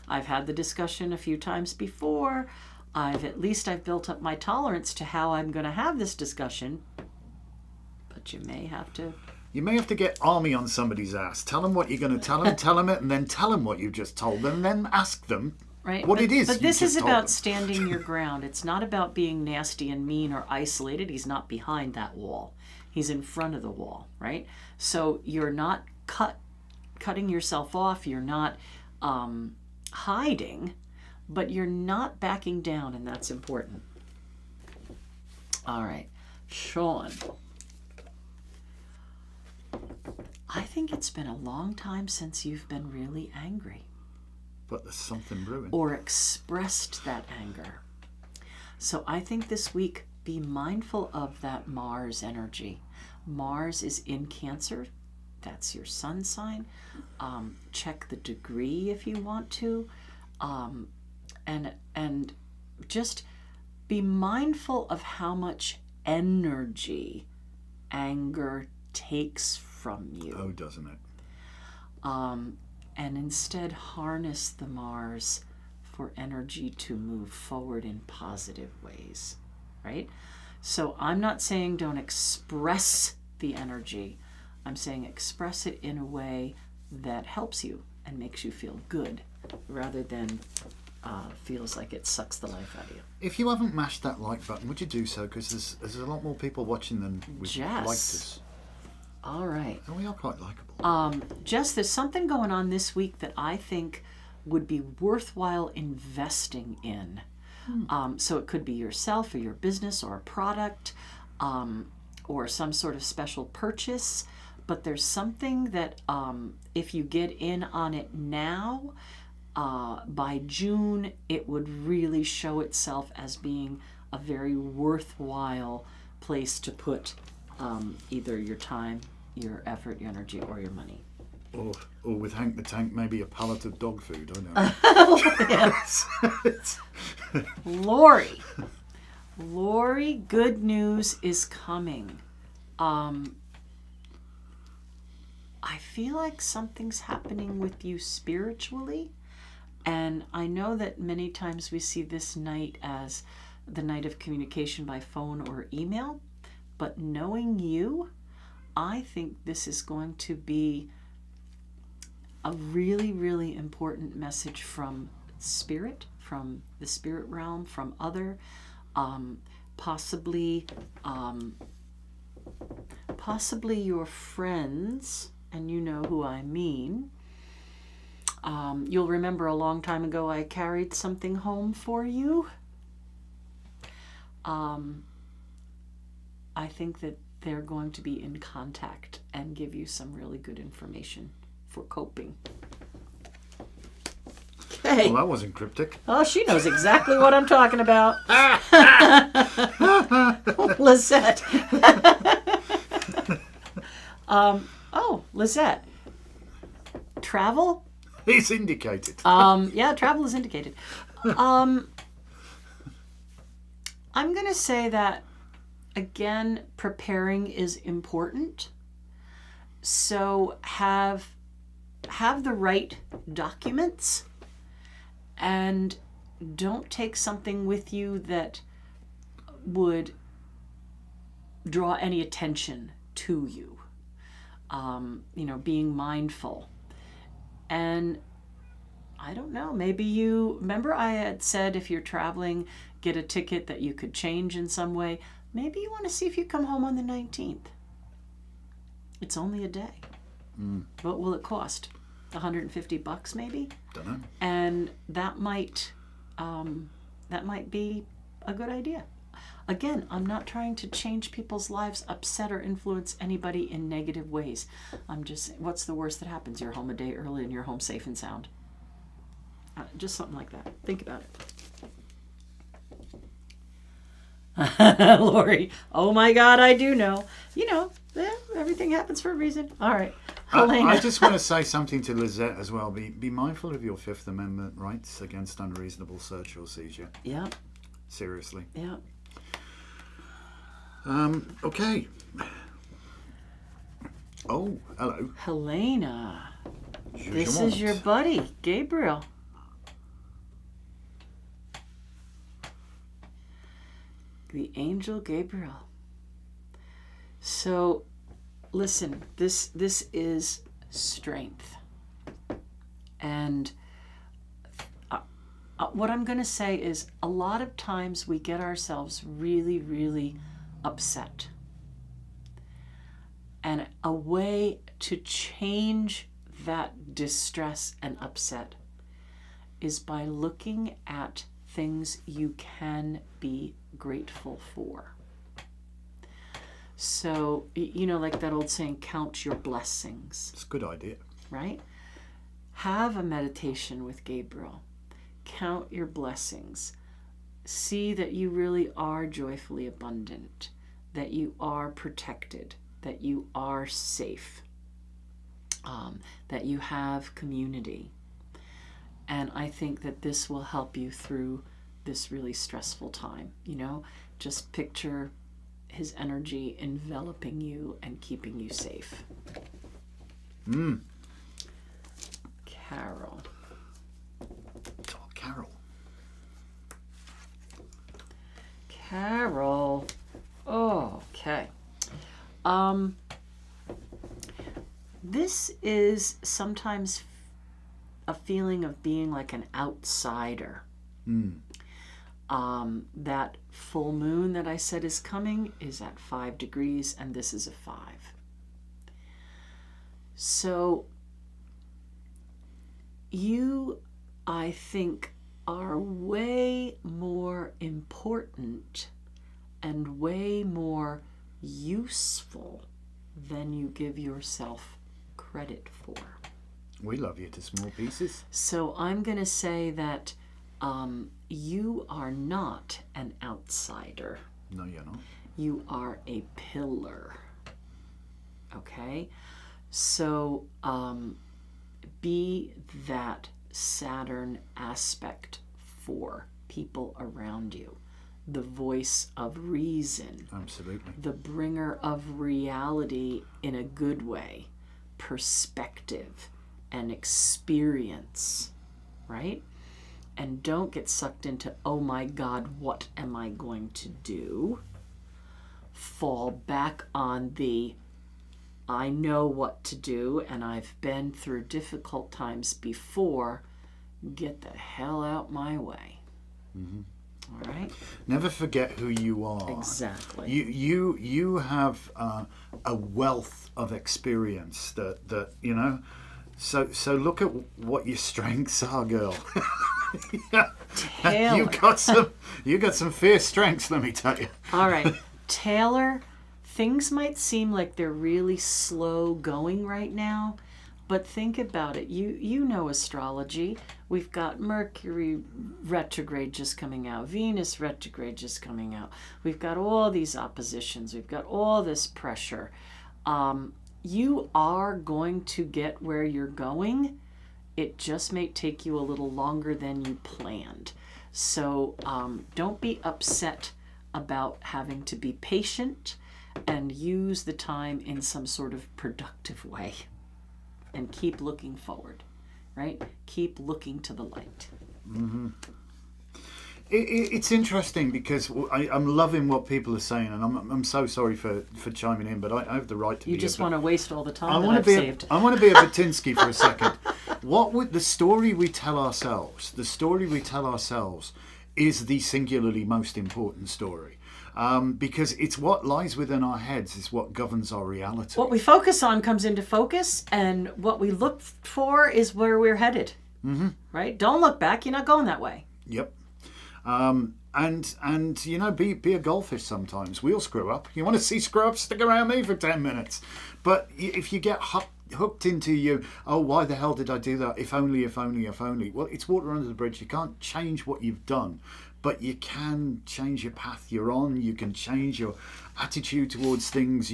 I've had the discussion a few times before. I've built up my tolerance to how I'm going to have this discussion. But you may have to get army on somebody's ass. Tell them what you're going to tell them, tell them it, and then tell them what you just told them, and then ask them what it is. But this is about standing your ground. It's not about being nasty and mean or isolated. He's not behind that wall. He's in front of the wall, right? So you're not cutting yourself off. You're not hiding, but you're not backing down, and that's important. All right, Sean. I think it's been a long time since you've been really angry. But there's something brewing. Or expressed that anger. So I think this week, be mindful of that Mars energy. Mars is in Cancer. That's your sun sign. Check the degree if you want to. And just be mindful of how much energy anger takes from you. Oh, doesn't it? And instead harness the Mars for energy to move forward in positive ways, right? So I'm not saying don't express the energy. I'm saying express it in a way that helps you and makes you feel good rather than feels like it sucks the life out of you. If you haven't mashed that like button, would you do so? Because there's a lot more people watching than would Jess. like us. All right. And we are quite likeable. Jess, there's something going on this week that I think would be worthwhile investing in. So it could be yourself or your business or a product or some sort of special purchase. But there's something that if you get in on it now, by June, it would really show itself as being a very worthwhile place to put either your time, your effort, your energy, or your money. Or with Hank the Tank, maybe a pallet of dog food, I know. Lori, good news is coming. I feel like something's happening with you spiritually. And I know that many times we see this night as the night of communication by phone or email. But knowing you, I think this is going to be a really, really important message from spirit, from the spirit realm, from other, possibly your friends, and you know who I mean. You'll remember a long time ago I carried something home for you. I think that they're going to be in contact and give you some really good information for coping. Okay. Well, that wasn't cryptic. Oh, she knows exactly what I'm talking about. Lisette. Lisette. Travel? It's indicated. Yeah, travel is indicated. I'm going to say that, again, preparing is important. So have the right documents and don't take something with you that would draw any attention to you. Being mindful. And I don't know, maybe remember I had said if you're traveling, get a ticket that you could change in some way. Maybe you want to see if you come home on the 19th. It's only a day. What will it cost? $150 maybe? Don't know. And that might be a good idea. Again, I'm not trying to change people's lives, upset or influence anybody in negative ways. I'm just, what's the worst that happens? You're home a day early and you're home safe and sound. Just something like that. Think about it. Lori, oh my God, I do know. Everything happens for a reason. All right. Helena. I just want to say something to Lisette as well. Be mindful of your Fifth Amendment rights against unreasonable search or seizure. Yeah. Seriously. Yeah. Okay. Oh, hello. Helena. This is your buddy, Gabriel. The angel Gabriel. So, listen, this is strength. And what I'm going to say is a lot of times we get ourselves really, really upset. And a way to change that distress and upset is by looking at things you can be grateful for. So, like that old saying, count your blessings. It's a good idea. Right? Have a meditation with Gabriel. Count your blessings. See that you really are joyfully abundant, that you are protected, that you are safe, that you have community. And I think that this will help you through this really stressful time. Just picture his energy enveloping you and keeping you safe. Carol. Oh, Carol. Carol. this is sometimes a feeling of being like an outsider. That full moon that I said is coming is at 5 degrees, and this is a 5. So you, I think, are way more important and way more useful than you give yourself credit for. We love you to small pieces. So I'm going to say that you are not an outsider. No, you're not. You are a pillar. Okay? So be that Saturn aspect for people around you. The voice of reason. Absolutely. The bringer of reality in a good way. Perspective and experience. Right? And don't get sucked into, oh my God, what am I going to do? Fall back on the, I know what to do and I've been through difficult times before. Get the hell out my way. All right? Never forget who you are. Exactly. You have a wealth of experience that you know. So look at what your strengths are, girl. Taylor. You got some fierce strengths, let me tell you. All right. Taylor, things might seem like they're really slow going right now, but think about it. You know astrology. We've got Mercury retrograde just coming out, Venus retrograde just coming out. We've got all these oppositions. We've got all this pressure. You are going to get where you're going. It just may take you a little longer than you planned. So don't be upset about having to be patient, and use the time in some sort of productive way. And keep looking forward, right? Keep looking to the light. It's interesting because I'm loving what people are saying, and I'm so sorry for chiming in, but I have the right to. You just want to waste all the time I that want I've to be. saved. I want to be a Batinsky for a second. What would the story we tell ourselves? The story we tell ourselves is the singularly most important story, because it's what lies within our heads is what governs our reality. What we focus on comes into focus, and what we look for is where we're headed. Right? Don't look back. You're not going that way. Yep. And you know, be a goldfish sometimes. We'll screw up. You want to see screw up? Stick around me for 10 minutes. But if you get hooked into you, oh, why the hell did I do that? If only, if only, if only. Well, it's water under the bridge. You can't change what you've done, but you can change your path you're on. You can change your attitude towards things.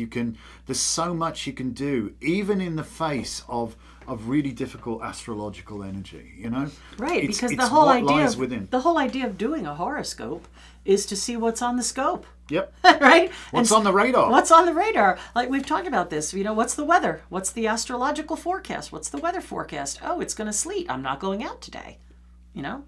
There's so much you can do, even in the face of really difficult astrological energy, you know? Right, because it's the whole idea of doing a horoscope is to see what's on the scope. Yep. Right? What's on the radar? What's on the radar? Like we've talked about this, you know, what's the weather? What's the astrological forecast? What's the weather forecast? Oh, it's going to sleet. I'm not going out today. You know?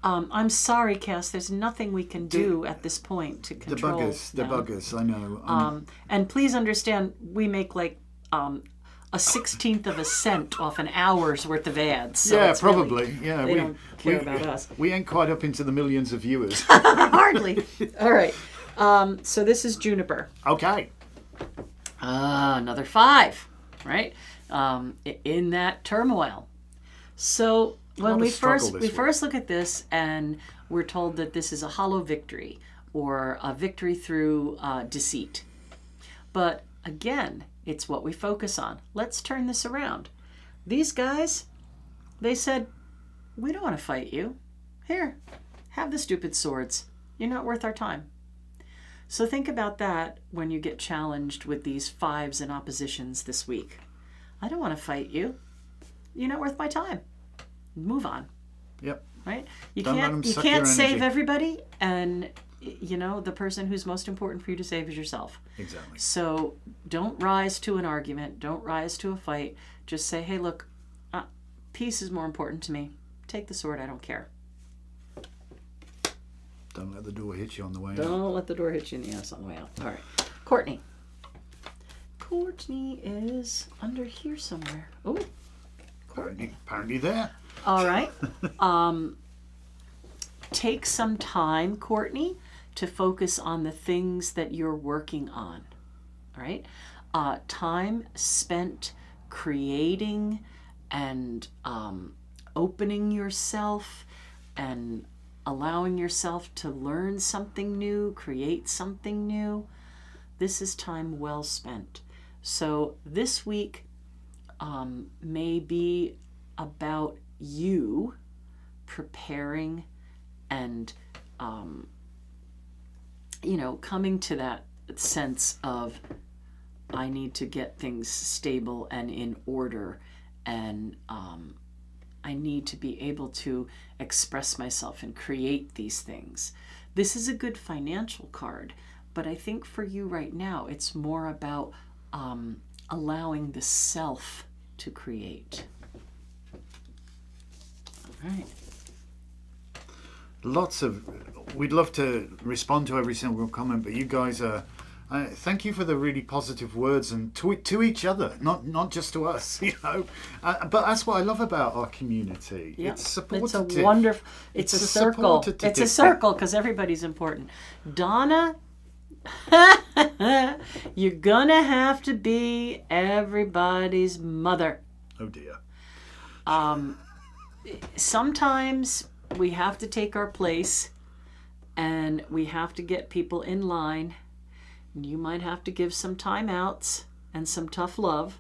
I'm sorry, Cass, there's nothing we can do at this point to control the buggers, I know. And please understand, we make like a 16th of a cent off an hour's worth of ads. So yeah, it's probably. Really, yeah, they don't care about us. We ain't quite up into the millions of viewers. Hardly. All right. So this is Juniper. Okay. Another 5, right? In that turmoil. So when we first look at this, and we're told that this is a hollow victory, or a victory through deceit. But again, it's what we focus on. Let's turn this around. These guys, they said, we don't want to fight you. Here, have the stupid swords. You're not worth our time. So think about that when you get challenged with these 5s and oppositions this week. I don't want to fight you. You're not worth my time. Move on. Yep. Right? You can't save everybody, and you know, the person who's most important for you to save is yourself. Exactly. So don't rise to an argument. Don't rise to a fight. Just say, hey, look, peace is more important to me. Take the sword. I don't care. Don't let the door hit you on the way out. Don't let the door hit you in the ass on the way out. All right. Courtney. Courtney is under here somewhere. Oh, Apparently there. all right. Take some time, Courtney, to focus on the things that you're working on. All right. Time spent creating and opening yourself and allowing yourself to learn something new, create something new. This is time well spent. So this week may be about you preparing and, coming to that sense of, I need to get things stable and in order, and I need to be able to express myself and create these things. This is a good financial card, but I think for you right now, it's more about allowing the self to create. All right. We'd love to respond to every single comment, but you guys are, thank you for the really positive words, and to each other, not just to us, but that's what I love about our community. Yeah. It's supportive. It's a wonderful, it's a circle. It's a circle because everybody's important. Donna, you're gonna have to be everybody's mother. Oh dear. Sometimes we have to take our place and we have to get people in line. You might have to give some timeouts and some tough love.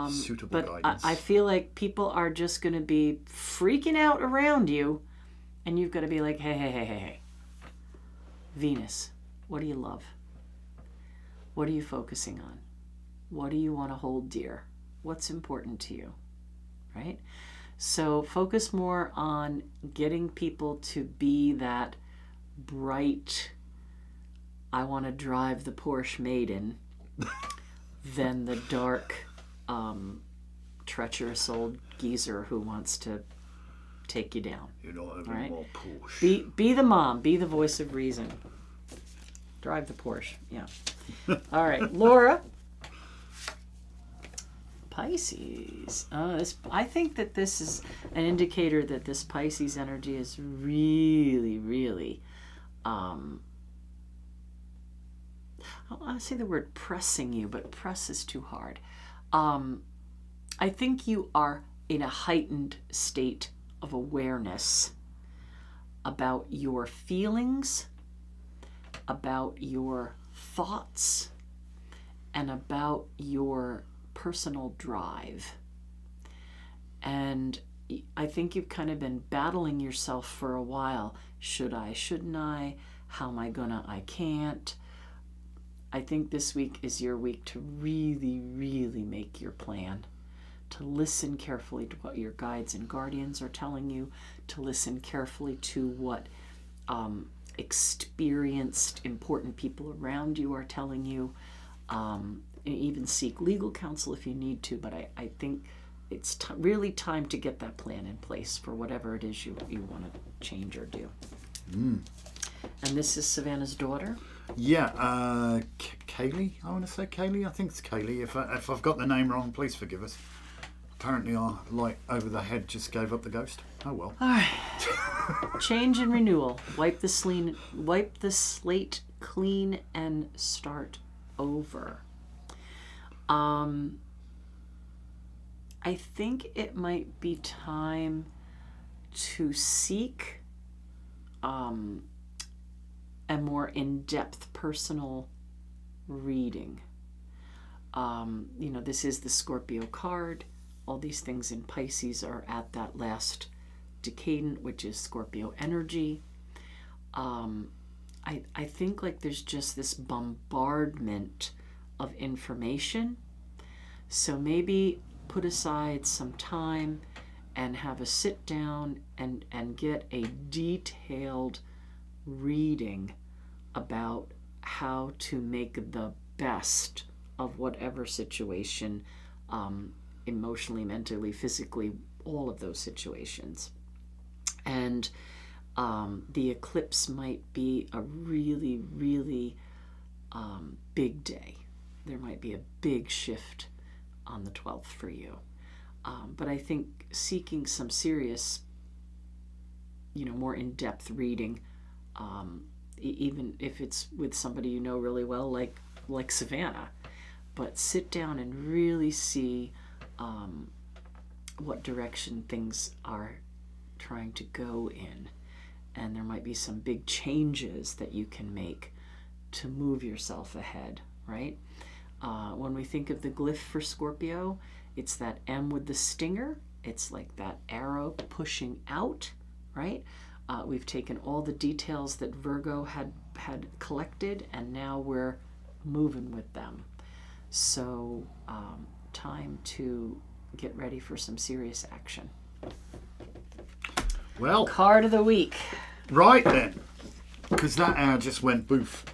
Suitable but guidance. I feel like people are just going to be freaking out around you, and you've got to be like, hey. Venus, what do you love? What are you focusing on? What do you want to hold dear? What's important to you? Right? So focus more on getting people to be that bright, I want to drive the Porsche maiden, than the dark, treacherous old geezer who wants to take you down. You're not having Right. more Porsche. Be the mom. Be the voice of reason. Drive the Porsche. Yeah. All right, Laura. Pisces. I think that this is an indicator that this Pisces energy is really, really. I don't want to say the word pressing you, but press is too hard. I think you are in a heightened state of awareness about your feelings, about your thoughts, and about your personal drive. And I think you've kind of been battling yourself for a while. Should I? Shouldn't I? How am I gonna? I can't. I think this week is your week to really, really make your plan, to listen carefully to what your guides and guardians are telling you, to listen carefully to what experienced, important people around you are telling you, and even seek legal counsel if you need to. But I think it's really time to get that plan in place for whatever it is you want to change or do. And this is Savannah's daughter. Yeah, Kaylee. I want to say Kaylee. I think it's Kaylee. If I've got the name wrong, please forgive us. Apparently, our light over the head just gave up the ghost. Oh well. All right. Change and renewal. Wipe the slate clean and start over. I think it might be time to seek a more in-depth personal reading. This is the Scorpio card. All these things in Pisces are at that last decadent, which is Scorpio energy. I think like there's just this bombardment of information. So maybe put aside some time and have a sit down and get a detailed reading about how to make the best of whatever situation, emotionally, mentally, physically, all of those situations. And the eclipse might be a really, really big day. there might be a big shift on the 12th for you. But I think seeking some serious, more in-depth reading, even if it's with somebody you know really well, like Savannah, but sit down and really see what direction things are trying to go in. And there might be some big changes that you can make to move yourself ahead, right? When we think of the glyph for Scorpio, it's that M with the stinger. It's like that arrow pushing out, right? We've taken all the details that Virgo had collected, and now we're moving with them. So time to get ready for some serious action. Well, Card of the week. Right then, because that hour just went boof.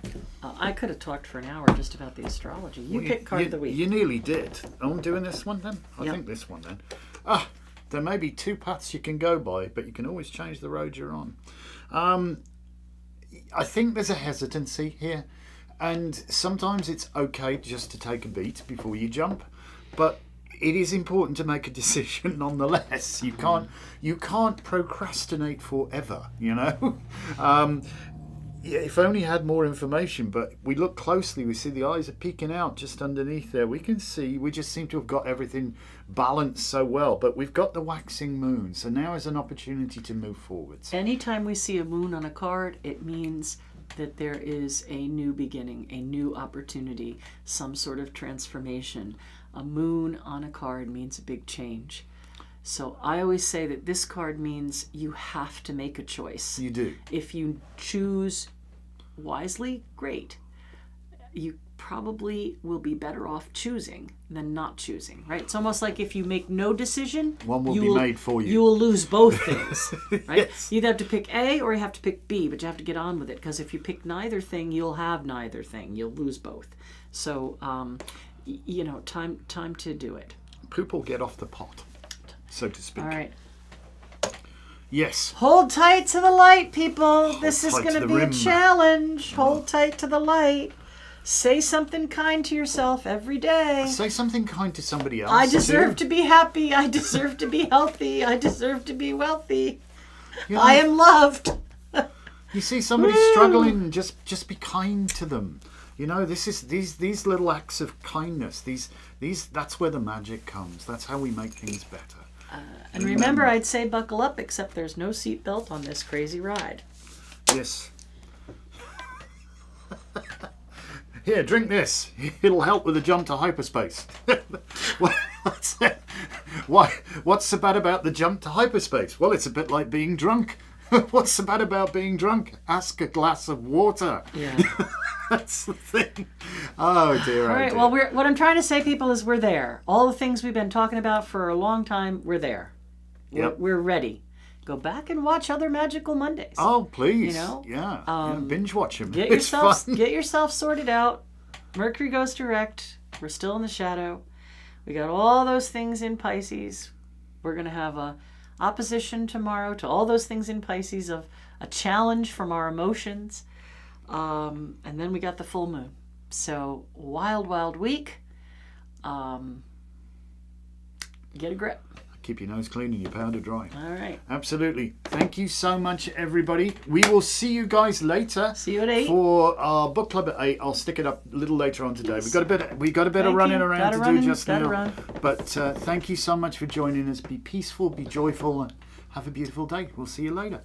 I could have talked for an hour just about the astrology. You pick card of the week. You nearly did. I'm doing this one then? I Yep. think this one then. There may be two paths you can go by, but you can always change the road you're on. I think there's a hesitancy here, and sometimes it's okay just to take a beat before you jump, but it is important to make a decision nonetheless. You can't procrastinate forever, If only had more information, but we look closely, we see the eyes are peeking out just underneath there. We can see, we just seem to have got everything balanced so well, but we've got the waxing moon, so now is an opportunity to move forwards. Anytime we see a moon on a card, it means that there is a new beginning, a new opportunity, some sort of transformation. A moon on a card means a big change. So I always say that this card means you have to make a choice. You do. If you choose wisely, great. You probably will be better off choosing than not choosing, right? It's almost like if you make no decision, one will be made for you. You will lose both things, right? Yes. You either have to pick A or you have to pick B, but you have to get on with it, because if you pick neither thing, you'll have neither thing. You'll lose both. So, time to do it. Poop will get off the pot, so to speak. All right. Yes. Hold tight to the light, people. This is tight going to to the be rim. a challenge. Hold tight to the light. Say something kind to yourself every day. Say something kind to somebody else. I deserve too. to be happy. I deserve to be healthy. I deserve to be wealthy. You know, I am loved. You see somebody struggling, just be kind to them. This is these little acts of kindness. These that's where the magic comes. That's how we make things better. And remember, I'd say buckle up, except there's no seatbelt on this crazy ride. Yes. Here, drink this. It'll help with the jump to hyperspace. What's so bad about the jump to hyperspace? Well, it's a bit like being drunk. What's so bad about being drunk? Ask a glass of water. Yeah. That's the thing. Oh dear. All right. Dear. Well, what I'm trying to say, people, is we're there. All the things we've been talking about for a long time, we're there. Yep. We're ready. Go back and watch other Magical Mondays. Oh, please. Yeah. Binge watch them. Get It's fun. yourself sorted out. Mercury goes direct. We're still in the shadow. We got all those things in Pisces. We're going to have a opposition tomorrow to all those things in Pisces, of a challenge from our emotions. And then we got the full moon. So, wild week. Get a grip. Keep your nose clean and your powder dry. All right. Absolutely. Thank you so much, everybody. We will see you guys later. See you at 8. For our book club at 8. I'll stick it up a little later on today. Yes. We got a bit of Thank running you. around Gotta to run do just gotta now. run. But thank you so much for joining us. Be peaceful, be joyful, and have a beautiful day. We'll see you later.